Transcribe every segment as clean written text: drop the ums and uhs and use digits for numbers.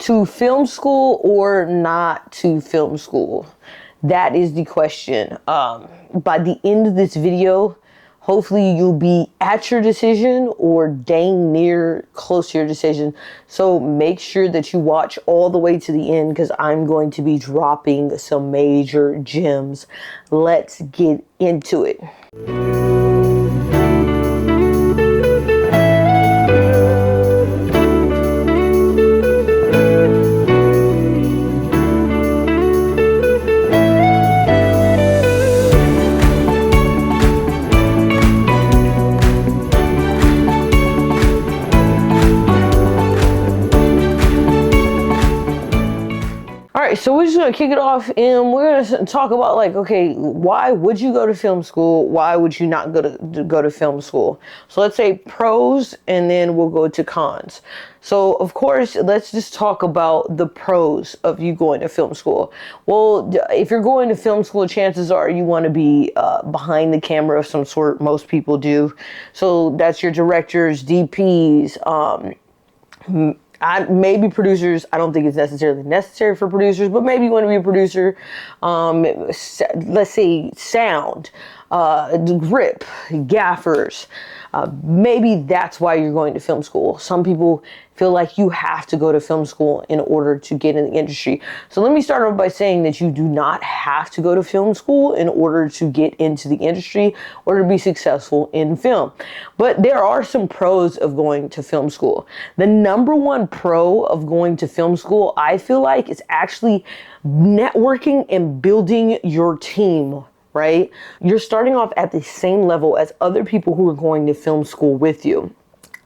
To film school or not to film school? That is the question. By the end of this video, hopefully you'll be at your decision or dang near close to your decision. So make sure that you watch all the way to the end because I'm going to be dropping some major gems. Let's get into it. So we're just going to kick it off and we're going to talk about like, okay, why would you go to film school? Why would you not go to film school? So let's say pros and then we'll go to cons. So of course, let's just talk about the pros of you going to film school. Well, if you're going to film school, chances are you want to be behind the camera of some sort. Most people do. So that's your directors, DPs, maybe producers. I don't think it's necessarily necessary for producers, but maybe you want to be a producer. Let's say sound, grip, gaffers. Maybe that's why you're going to film school. Some people feel like you have to go to film school in order to get in the industry. So let me start off by saying that you do not have to go to film school in order to get into the industry or to be successful in film. But there are some pros of going to film school. The number one pro of going to film school, I feel like, is actually networking and building your team. Right? You're starting off at the same level as other people who are going to film school with you.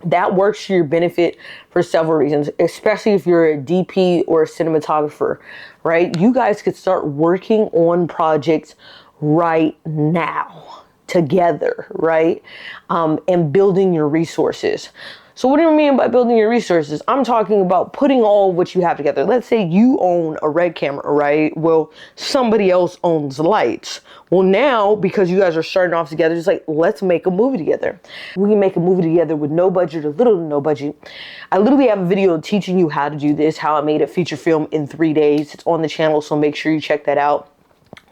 That works to your benefit for several reasons, especially if you're a DP or a cinematographer, right? You guys could start working on projects right now together, right? And building your resources. So what do you mean by building your resources? I'm talking about putting all what you have together. Let's say you own a red camera, right? Well, somebody else owns the lights. Well, now, because you guys are starting off together, it's like, let's make a movie together. We can make a movie together with no budget or little to no budget. I literally have a video teaching you how to do this, how I made a feature film in 3 days. It's on the channel, so make sure you check that out.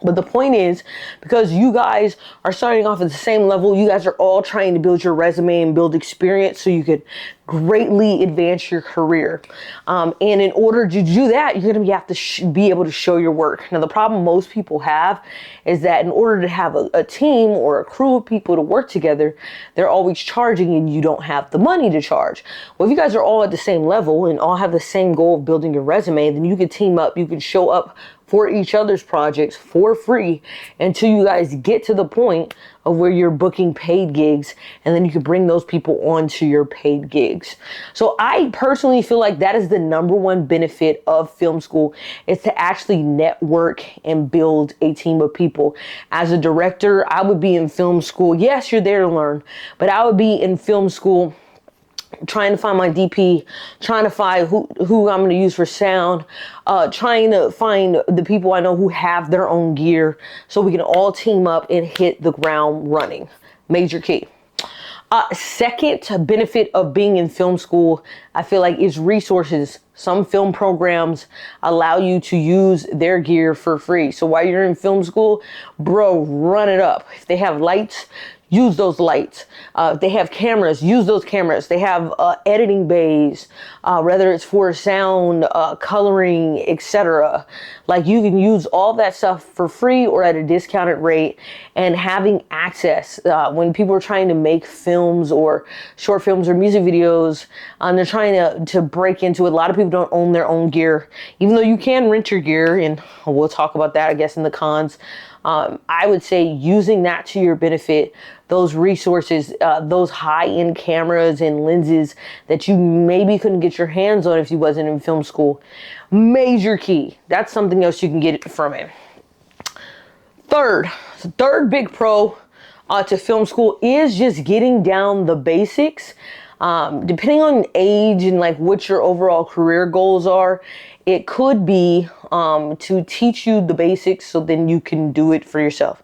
But the point is, because you guys are starting off at the same level, you guys are all trying to build your resume and build experience so you could greatly advance your career. And in order to do that, you're going to have to be able to show your work. Now, the problem most people have is that in order to have a team or a crew of people to work together, they're always charging and you don't have the money to charge. Well, if you guys are all at the same level and all have the same goal of building your resume, then you could team up, you could show up for each other's projects for free until you guys get to the point of where you're booking paid gigs, and then you can bring those people onto your paid gigs. So I personally feel like that is the number one benefit of film school, is to actually network and build a team of people. As a director, I would be in film school. Yes, you're there to learn, but I would be in film school trying to find my DP, trying to find who I'm going to use for sound, trying to find the people I know who have their own gear so we can all team up and hit the ground running. Major key. Second benefit of being in film school, I feel like, is resources. Some film programs allow you to use their gear for free. So while you're in film school, bro, run it up. If they have lights, use those lights. If they have cameras, use those cameras. They have editing bays, whether it's for sound, coloring, etc. Like, you can use all that stuff for free or at a discounted rate. And having access, when people are trying to make films or short films or music videos, they're trying to break into it. A lot of people don't own their own gear, even though you can rent your gear, and we'll talk about that, I guess, in the cons. I would say using that to your benefit, those resources, those high-end cameras and lenses that you maybe couldn't get your hands on if you wasn't in film school. Major key. That's something else you can get from it. Third big pro to film school is just getting down the basics. Depending on age and like what your overall career goals are, it could be to teach you the basics so then you can do it for yourself.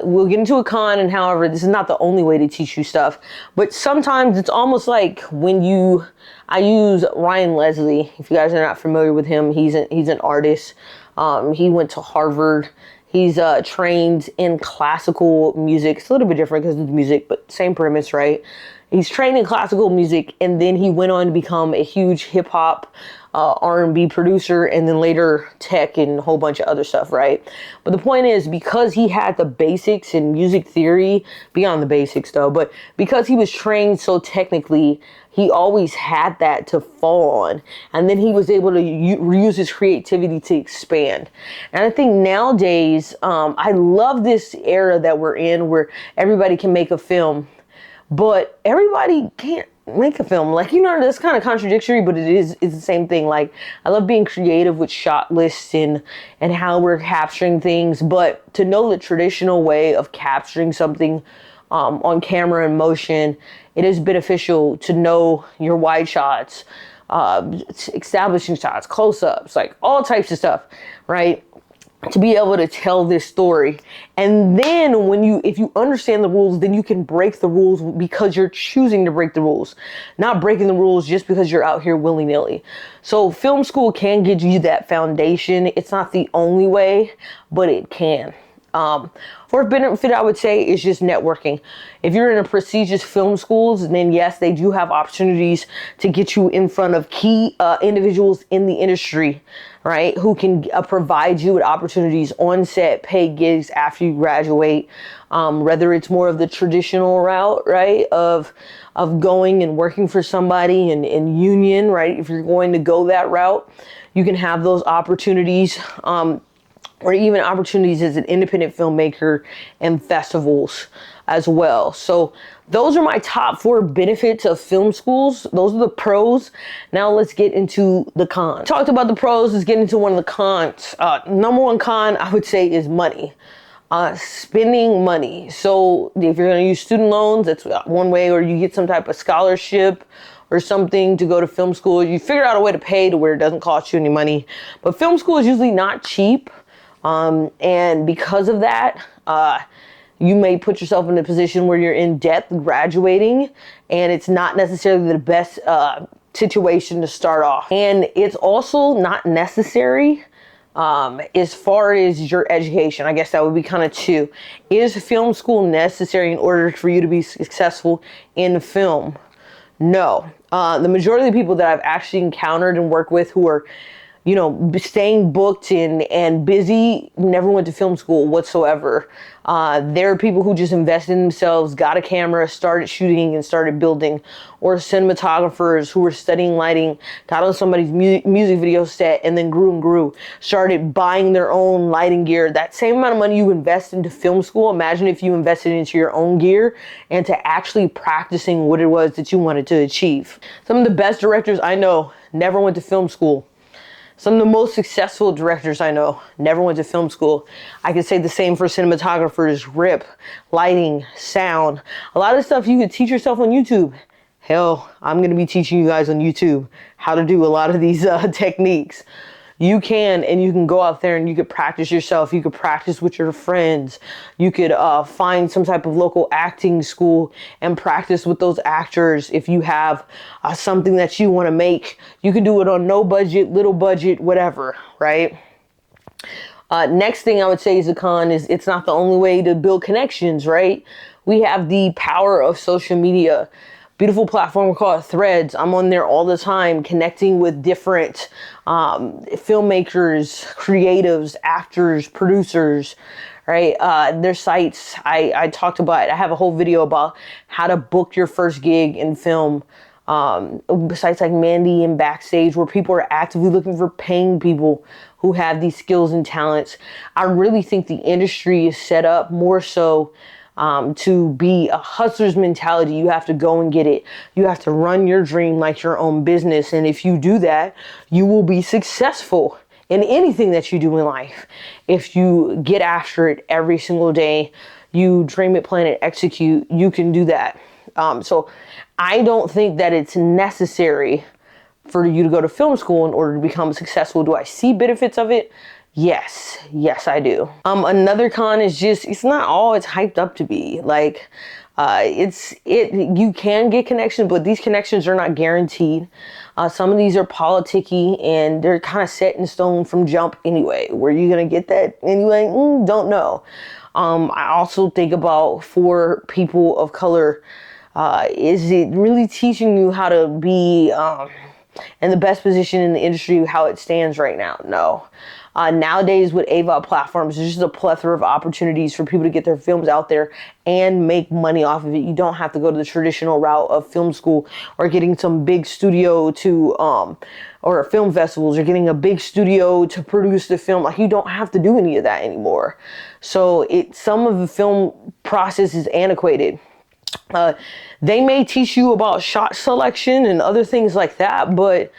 We'll get into a con, and however, this is not the only way to teach you stuff, but sometimes it's almost like when you, I use Ryan Leslie. If you guys are not familiar with him, he's an artist. He went to Harvard. He's trained in classical music. It's a little bit different because it's music, but same premise, right? He's trained in classical music, and then he went on to become a huge hip hop, R&B producer, and then later tech and a whole bunch of other stuff, right? But the point is, because he had the basics in music theory, beyond the basics though, but because he was trained so technically, he always had that to fall on. And then he was able to reuse his creativity to expand. And I think nowadays, I love this era that we're in where everybody can make a film, but everybody can't make a film. Like, you know, that's kind of contradictory, but it's the same thing. Like, I love being creative with shot lists and how we're capturing things, but to know the traditional way of capturing something on camera and motion, it is beneficial to know your wide shots, establishing shots, close-ups, like all types of stuff, right? To be able to tell this story. And then if you understand the rules, then you can break the rules because you're choosing to break the rules, not breaking the rules just because you're out here willy-nilly. So film school can give you that foundation. It's not the only way, but it can. Fourth benefit I would say is just networking. If you're in a prestigious film schools, then yes, they do have opportunities to get you in front of key individuals in the industry, right? Who can provide you with opportunities on set, paid gigs after you graduate. Whether it's more of the traditional route, right? Of going and working for somebody in union, right? If you're going to go that route, you can have those opportunities. Or even opportunities as an independent filmmaker and festivals as well. So those are my top 4 benefits of film schools. Those are the pros. Now let's get into the cons. Talked about the pros, let's get into one of the cons. Number 1 con I would say is money. Spending money. So if you're going to use student loans, that's one way, or you get some type of scholarship or something to go to film school. You figure out a way to pay to where it doesn't cost you any money. But film school is usually not cheap. And because of that, you may put yourself in a position where you're in debt graduating, and it's not necessarily the best situation to start off. And it's also not necessary as far as your education. I guess that would be kind of 2. Is film school necessary in order for you to be successful in film? No. The majority of the people that I've actually encountered and worked with who are, you know, staying booked and busy, never went to film school whatsoever. There are people who just invested in themselves, got a camera, started shooting and started building, or cinematographers who were studying lighting, got on somebody's music video set and then grew and grew, started buying their own lighting gear. That same amount of money you invest into film school, imagine if you invested into your own gear and to actually practicing what it was that you wanted to achieve. Some of the best directors I know never went to film school. Some of the most successful directors I know never went to film school. I could say the same for cinematographers, grip, lighting, sound. A lot of stuff you could teach yourself on YouTube. Hell, I'm going to be teaching you guys on YouTube how to do a lot of these techniques. You can, and you can go out there and you could practice yourself. You could practice with your friends. You could find some type of local acting school and practice with those actors. If you have something that you want to make, you can do it on no budget, little budget, whatever, right? Next thing I would say is a con is it's not the only way to build connections, right? We have the power of social media. Beautiful platform called Threads. I'm on there all the time connecting with different filmmakers, creatives, actors, producers, right? Their sites I talked about. I have a whole video about how to book your first gig in film. Sites like Mandy and Backstage, where people are actively looking for paying people who have these skills and talents. I really think the industry is set up more so to be a hustler's mentality. You have to go and get it. You have to run your dream like your own business. And if you do that, you will be successful in anything that you do in life. If you get after it every single day, you dream it, plan it, execute, you can do that. So I don't think that it's necessary for you to go to film school in order to become successful. Do I see benefits of it? Yes, I do. Another con is just, it's not all it's hyped up to be. Like, You can get connections, but these connections are not guaranteed. Some of these are politicky and they're kind of set in stone from jump anyway. Where you gonna get that anyway? Don't know. I also think about, for people of color, is it really teaching you how to be in the best position in the industry, how it stands right now? No. Nowadays with AVOD platforms, there's just a plethora of opportunities for people to get their films out there and make money off of it. You don't have to go to the traditional route of film school or getting some big studio to, or film festivals, or getting a big studio to produce the film. Like, you don't have to do any of that anymore. So some of the film process is antiquated. They may teach you about shot selection and other things like that, but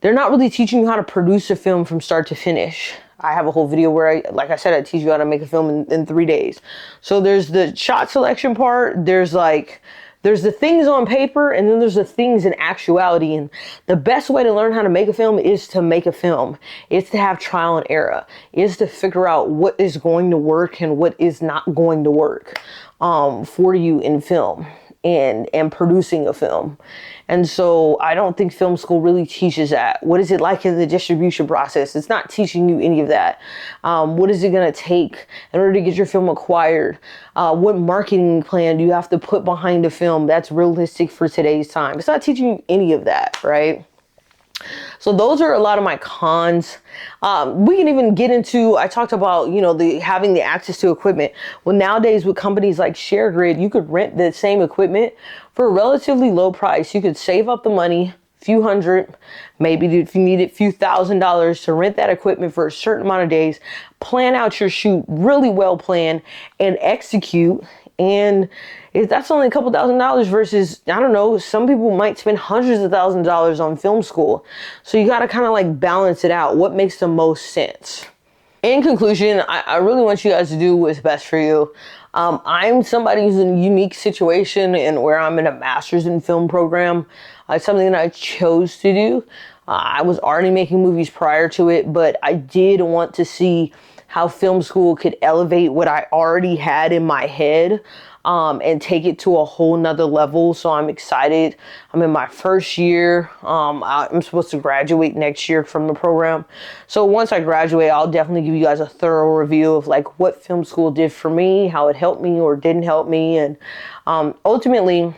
they're not really teaching you how to produce a film from start to finish. I have a whole video where like I said, I teach you how to make a film in 3 days. So there's the shot selection part. There's the things on paper, and then there's the things in actuality. And the best way to learn how to make a film is to make a film. It's to have trial and error. It's to figure out what is going to work and what is not going to work for you in film and producing a film. And so I don't think film school really teaches that. What is it like in the distribution process? It's not teaching you any of that. What is it going to take in order to get your film acquired? What marketing plan do you have to put behind a film that's realistic for today's time? It's not teaching you any of that, right? So those are a lot of my cons. We can even get into, I talked about, having the access to equipment. Well, nowadays with companies like ShareGrid, you could rent the same equipment for a relatively low price. You could save up the money, few hundred, maybe if you needed few $1,000s to rent that equipment for a certain amount of days, plan out your shoot really well planned and execute. And if that's only a couple $1,000s versus, I don't know, some people might spend hundreds of thousands of dollars on film school. So you got to kind of like balance it out. What makes the most sense? In conclusion, I really want you guys to do what's best for you. I'm somebody who's in a unique situation and where I'm in a master's in film program. It's something that I chose to do. I was already making movies prior to it, but I did want to see how film school could elevate what I already had in my head and take it to a whole nother level. So I'm excited. I'm in my first year. I'm supposed to graduate next year from the program. So once I graduate, I'll definitely give you guys a thorough review of like what film school did for me, how it helped me or didn't help me. And ultimately,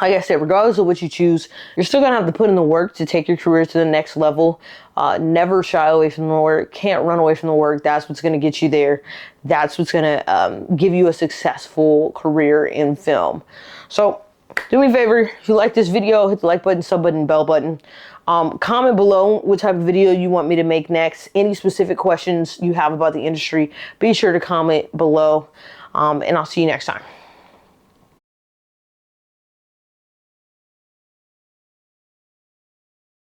like I said, regardless of what you choose, you're still going to have to put in the work to take your career to the next level. Never shy away from the work. Can't run away from the work. That's what's going to get you there. That's what's going to give you a successful career in film. So do me a favor. If you like this video, hit the like button, sub button, bell button. Comment below what type of video you want me to make next. Any specific questions you have about the industry, be sure to comment below. And I'll see you next time.